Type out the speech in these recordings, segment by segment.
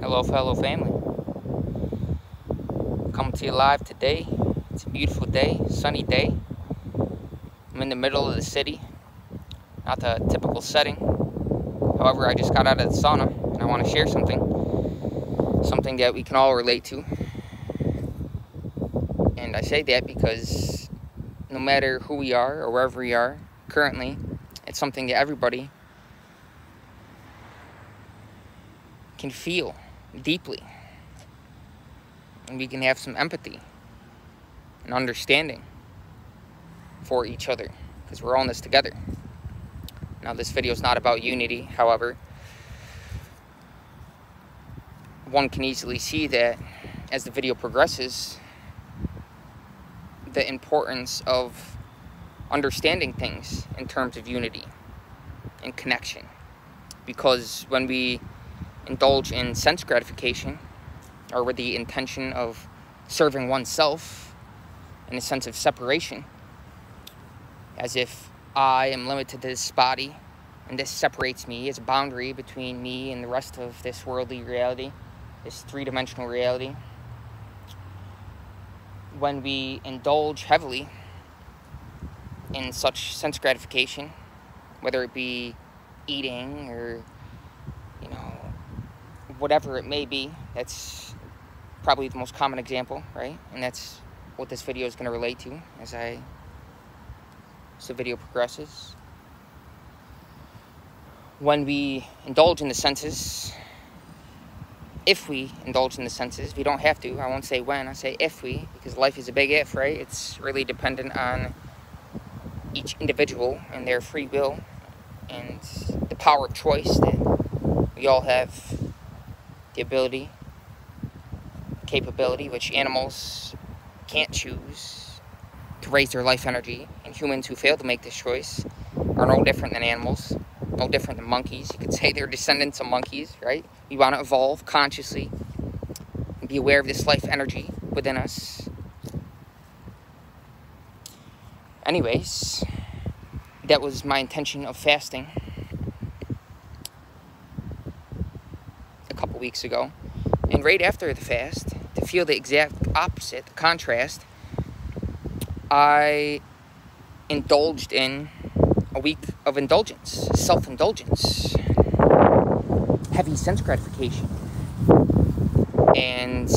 Hello, fellow family. Coming to you live today. It's a beautiful day, sunny day. I'm in the middle of the city, not the typical setting. However, I just got out of the sauna and I want to share something that we can all relate to. And I say that because no matter who we are or wherever we are currently, it's something that everybody can feel deeply. And we can have some empathy and understanding for each other because we're all in this together. Now, this video is not about unity. However, one can easily see that as the video progresses, the importance of understanding things in terms of unity and connection. Because when we indulge in sense gratification, or with the intention of serving oneself in a sense of separation, as if I am limited to this body and this separates me as a boundary between me and the rest of this worldly reality, this three-dimensional reality. When we indulge heavily in such sense gratification, whether it be eating or, whatever it may be, that's probably the most common example, right? And that's what this video is going to relate to as the video progresses. When we indulge in the senses, if we indulge in the senses, we don't have to. I won't say when, I say if we, because life is a big if, right? It's really dependent on each individual and their free will and the power of choice that we all have the ability, capability, which animals can't choose to raise their life energy, and humans who fail to make this choice are no different than animals, no different than monkeys. You could say they're descendants of monkeys, right? We want to evolve consciously and be aware of this life energy within us. Anyways, that was my intention of fasting a couple weeks ago. And right after the fast, to feel the exact opposite, the contrast, I indulged in a week of indulgence, self-indulgence, heavy sense gratification. And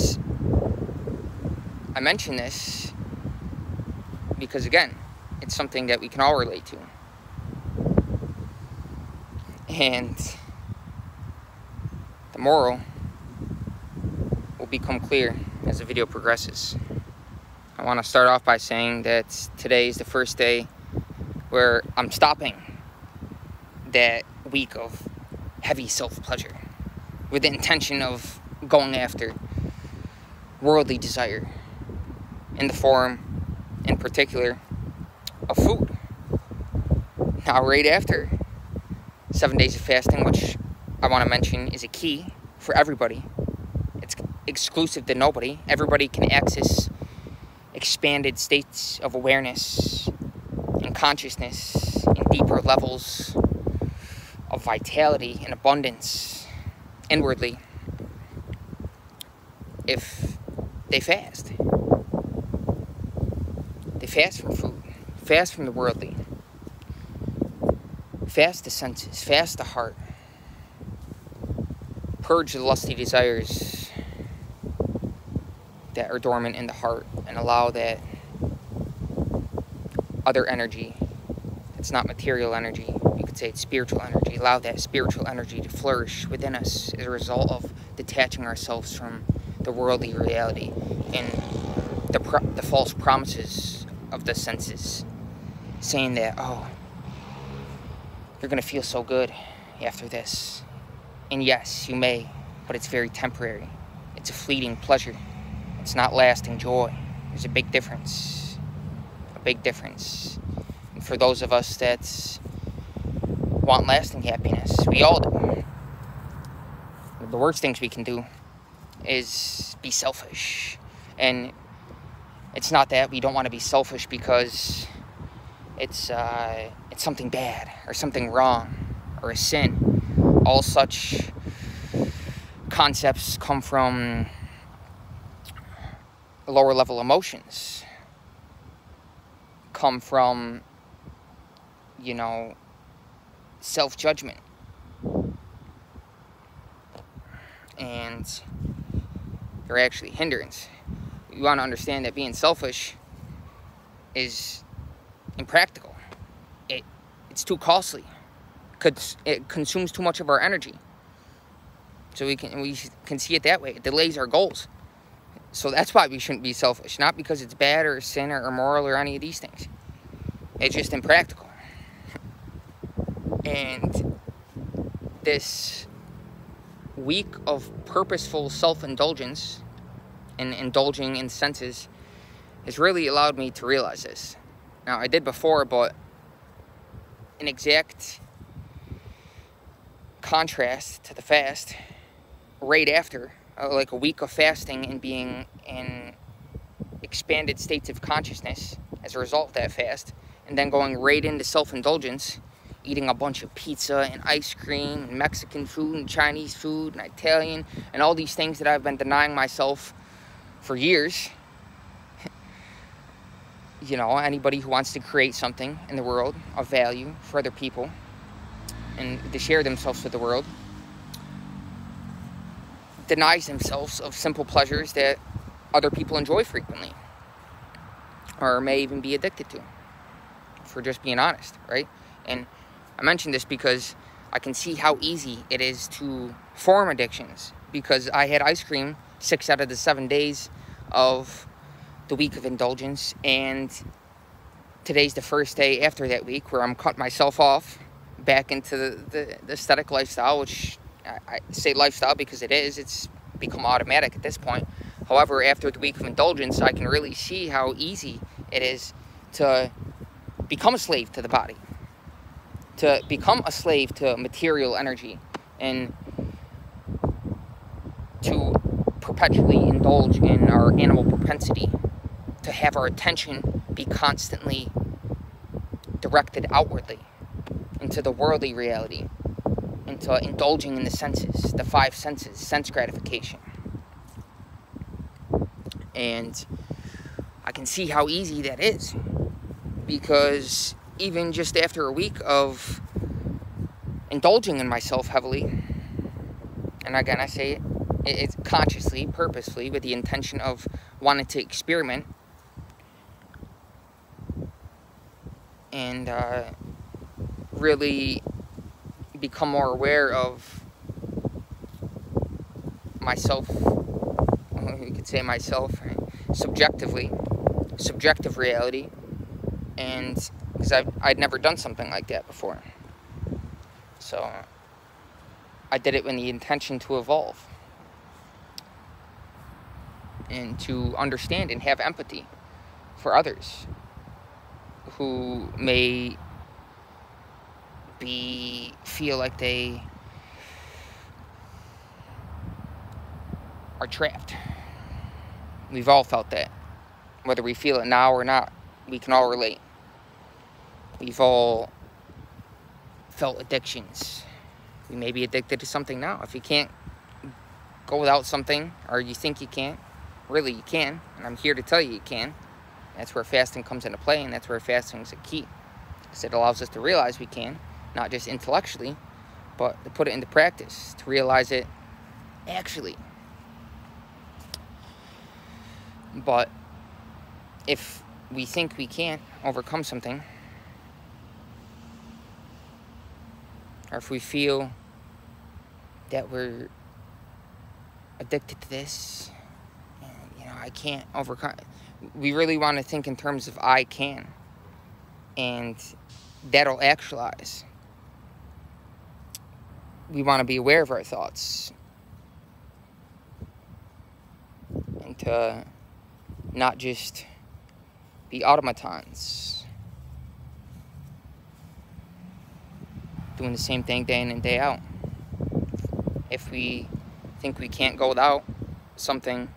I mention this because, again, it's something that we can all relate to. And the moral will become clear as the video progresses. I want to start off by saying that today is the first day where I'm stopping that week of heavy self-pleasure with the intention of going after worldly desire in the form, in particular, of food. Now, right after 7 days of fasting, which I want to mention is a key for everybody, it's exclusive to nobody. Everybody can access expanded states of awareness and consciousness and deeper levels of vitality and abundance inwardly if they fast. They fast from food, fast from the worldly, fast the senses, fast the heart, purge the lusty desires that are dormant in the heart, and allow that other energy, it's not material energy, you could say it's spiritual energy, allow that spiritual energy to flourish within us as a result of detaching ourselves from the worldly reality and the false promises of the senses, saying that, oh, you're going to feel so good after this. And yes, you may, but it's very temporary. It's a fleeting pleasure. It's not lasting joy. There's a big difference. A big difference. And for those of us that want lasting happiness, we all do. The worst things we can do is be selfish. And it's not that we don't want to be selfish because it's something bad or something wrong or a sin. All such concepts come from lower level emotions, come from, you know, self-judgment. And they're actually hindrance. You want to understand that being selfish is impractical. It's too costly. It consumes too much of our energy. So we can see it that way. It delays our goals. So that's why we shouldn't be selfish. Not because it's bad or sin or immoral or any of these things. It's just impractical. And this week of purposeful self-indulgence and indulging in senses has really allowed me to realize this. Now, I did before, but an exact contrast to the fast, right after, like a week of fasting and being in expanded states of consciousness as a result of that fast, and then going right into self-indulgence, eating a bunch of pizza and ice cream and Mexican food and Chinese food and Italian and all these things that I've been denying myself for years. You know, anybody who wants to create something in the world of value for other people and to share themselves with the world denies themselves of simple pleasures that other people enjoy frequently or may even be addicted to, for just being honest, right? And I mention this because I can see how easy it is to form addictions, because I had ice cream 6 out of the 7 days of the week of indulgence, and today's the first day after that week where I'm cutting myself off back into the ascetic lifestyle, which I say lifestyle because it's become automatic at this point. However, after the week of indulgence, I can really see how easy it is to become a slave to the body, to become a slave to material energy, and to perpetually indulge in our animal propensity, to have our attention be constantly directed outwardly into the worldly reality, into indulging in the senses, the 5 senses, sense gratification. And I can see how easy that is, because even just after a week of indulging in myself heavily, and again I say it's consciously, purposefully, with the intention of wanting to experiment and really become more aware of myself, you could say myself, right? Subjective reality, and because I'd never done something like that before. So I did it with the intention to evolve and to understand and have empathy for others who may feel like they are trapped. We've all felt that. Whether we feel it now or not, we can all relate. We've all felt addictions. You may be addicted to something now. If you can't go without something, or you think you can't, really you can. And I'm here to tell you can. That's where fasting comes into play, and that's where fasting is a key. Because it allows us to realize we can, not just intellectually, but to put it into practice, to realize it actually. But if we think we can't overcome something, or if we feel that we're addicted to this, and, you know, I can't overcome, we really want to think in terms of I can, and that'll actualize. We want to be aware of our thoughts, and to not just be automatons doing the same thing day in and day out. If we think we can't go without something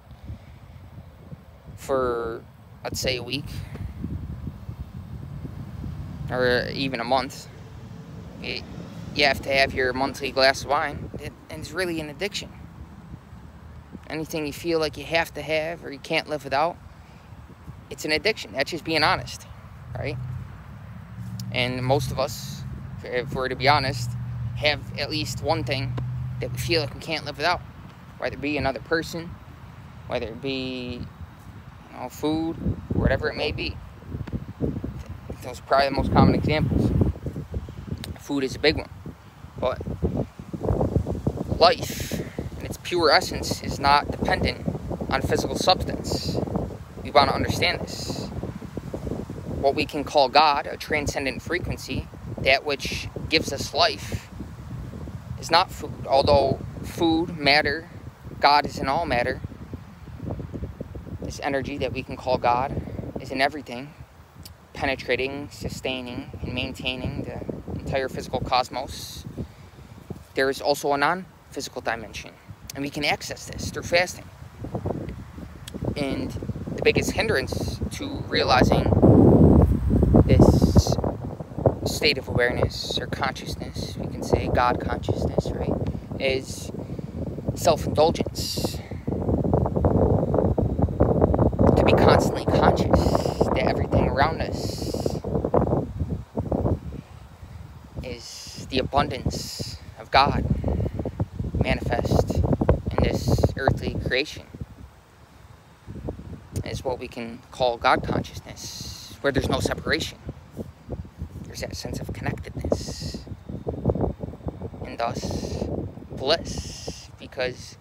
for, let's say, a week or even a month, you have to have your monthly glass of wine, and it's really an addiction. anything you feel like you have to have or you can't live without, it's an addiction. That's just being honest, right? And most of us, if we're to be honest, have at least one thing that we feel like we can't live without, whether it be another person, whether it be food, whatever it may be. Those are probably the most common examples. Food is a big one. But life, in its pure essence, is not dependent on physical substance. We want to understand this. What we can call God, a transcendent frequency, that which gives us life, is not food. Although food, matter, God is in all matter. This energy that we can call God is in everything, penetrating, sustaining, and maintaining the entire physical cosmos. There is also a non-physical dimension, and we can access this through fasting. And the biggest hindrance to realizing this state of awareness or consciousness, we can say God consciousness, right, is self-indulgence. To be constantly conscious that everything around us is the abundance of God manifest in this earthly creation, is what we can call God consciousness, where there's no separation. There's that sense of connectedness, and thus bliss, because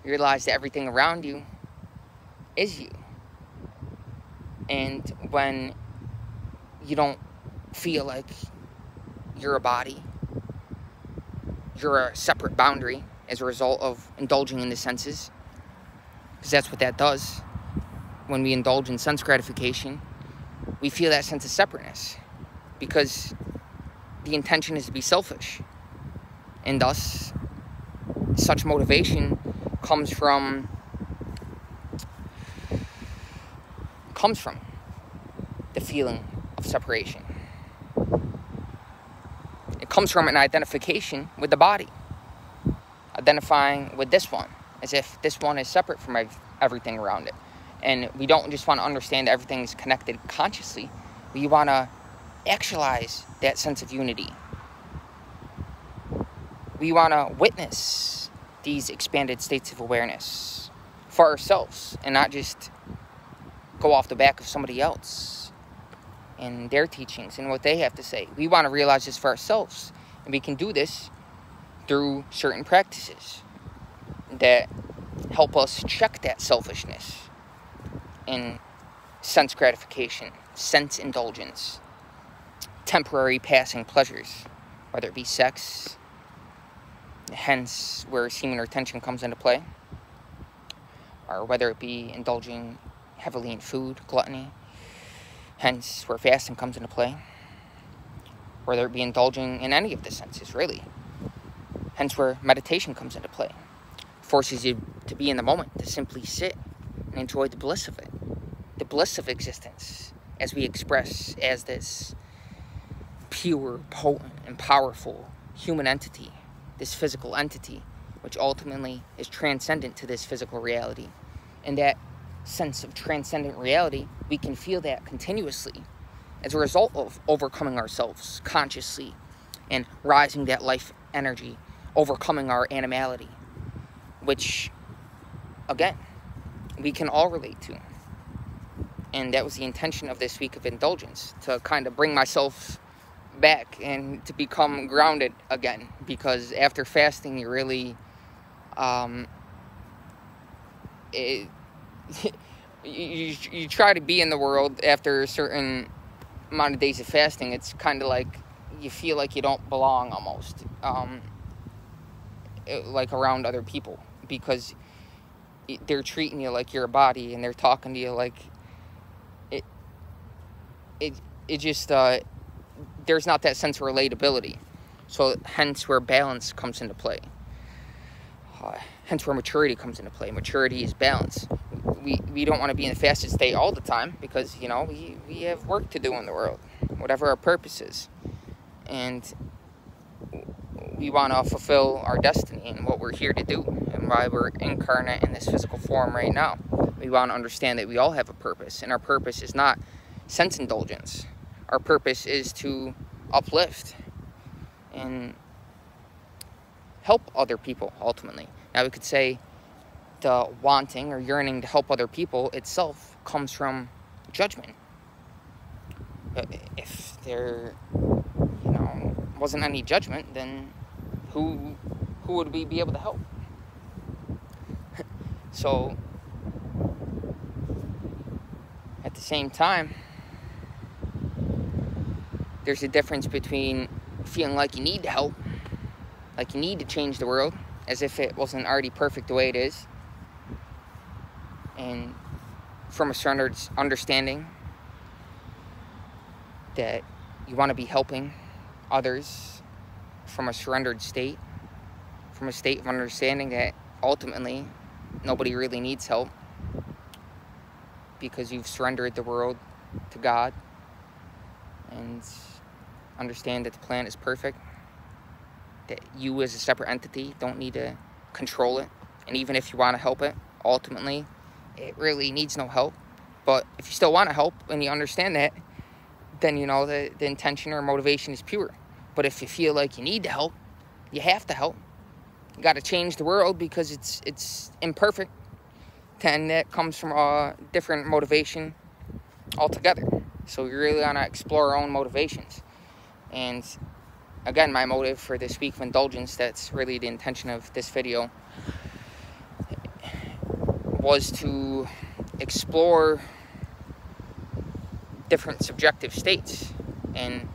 you realize that everything around you is you. And when you don't feel like you're a body, you're a separate boundary as a result of indulging in the senses, because that's what that does. When we indulge in sense gratification, we feel that sense of separateness, because the intention is to be selfish. And thus, such motivation comes from the feeling of separation. It comes from an identification with the body, identifying with this one, as if this one is separate from everything around it. And we don't just want to understand that everything is connected consciously. We want to actualize that sense of unity. We want to witness these expanded states of awareness for ourselves, and not just go off the back of somebody else and their teachings and what they have to say. We want to realize this for ourselves, and we can do this through certain practices that help us check that selfishness and sense gratification, sense indulgence, temporary passing pleasures, whether it be sex, hence where semen retention comes into play, or whether it be indulging heavily in food, gluttony, hence where fasting comes into play, whether it be indulging in any of the senses, really, hence where meditation comes into play, forces you to be in the moment, to simply sit and enjoy the bliss of it, the bliss of existence, as we express as this pure, potent, and powerful human entity, this physical entity, which ultimately is transcendent to this physical reality. And that sense of transcendent reality, we can feel that continuously as a result of overcoming ourselves consciously and rising that life energy, overcoming our animality, which, again, we can all relate to. And that was the intention of this week of indulgence, to kind of bring myself back and to become grounded again, because after fasting, you really you try to be in the world after a certain amount of days of fasting. It's kind of like you feel like you don't belong almost, like around other people, because they're treating you like you're a body, and they're talking to you like it just there's not that sense of relatability. So hence where balance comes into play. Hence where maturity comes into play. Maturity is balance. We don't want to be in the fasted state all the time, because, we have work to do in the world, whatever our purpose is. And we want to fulfill our destiny and what we're here to do. and why we're incarnate in this physical form right now. We want to understand that we all have a purpose, and our purpose is not sense indulgence. Our purpose is to uplift and help other people, ultimately. Now, we could say the wanting or yearning to help other people itself comes from judgment. But if there, wasn't any judgment, then who would we be able to help? So, at the same time, there's a difference between feeling like you need to help, like you need to change the world, as if it wasn't already perfect the way it is, and from a surrendered understanding that you want to be helping others from a surrendered state, from a state of understanding that ultimately nobody really needs help because you've surrendered the world to God and understand that the plan is perfect, that you as a separate entity don't need to control it, and even if you want to help it, ultimately it really needs no help. But if you still want to help and you understand that, then the intention or motivation is pure. But if you feel like you need to help, you have to help, you got to change the world because it's imperfect, then that comes from a different motivation altogether. So we really want to explore our own motivations. And again, my motive for this week of indulgence, that's really the intention of this video, was to explore different subjective states and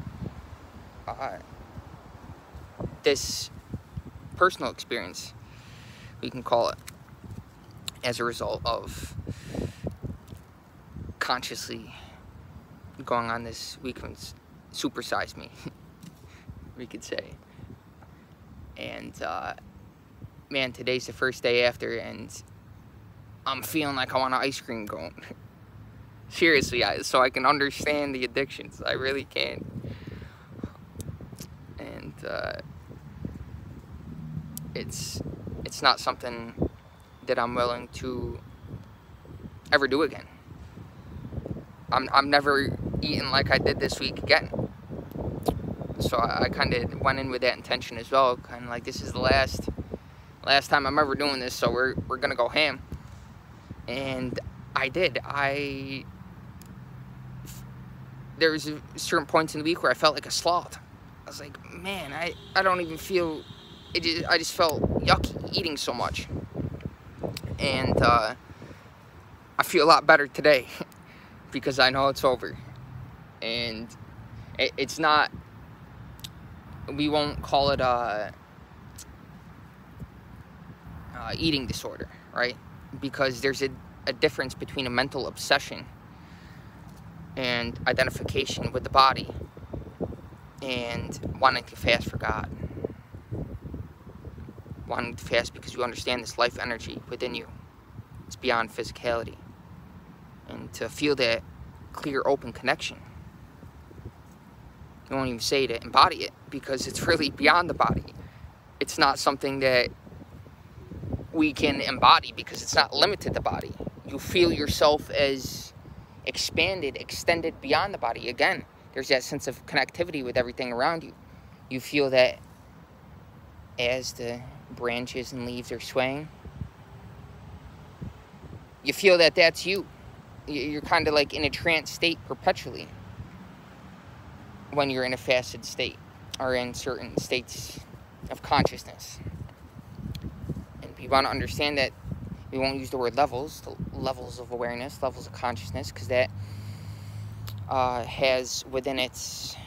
this personal experience, we can call it, as a result of consciously going on this weekend's supersize me, we could say. And man, today's the first day after, and I'm feeling like I want an ice cream cone. Seriously, so I can understand the addictions. I really can. And it's not something that I'm willing to ever do again. I'm never eating like I did this week again. So I kind of went in with that intention as well. Kind of like, this is the last time I'm ever doing this, so we're gonna go ham. And I did. There was certain points in the week where I felt like a sloth. I was like, man, I don't even feel it. I just felt yucky eating so much. And I feel a lot better today because I know it's over. And it's not, we won't call it eating disorder, right? Because there's a difference between a mental obsession and identification with the body and wanting to fast for God. Wanting to fast because you understand this life energy within you. It's beyond physicality. And to feel that clear, open connection. You won't even say to embody it because it's really beyond the body. It's not something that we can embody because it's not limited to the body. You feel yourself as expanded, extended beyond the body. Again, there's that sense of connectivity with everything around you. You feel that as the branches and leaves are swaying, you feel that that's you. You're kind of like in a trance state perpetually when you're in a fasted state or in certain states of consciousness. And we want to understand that we won't use the word levels, the levels of awareness, levels of consciousness, because that has within its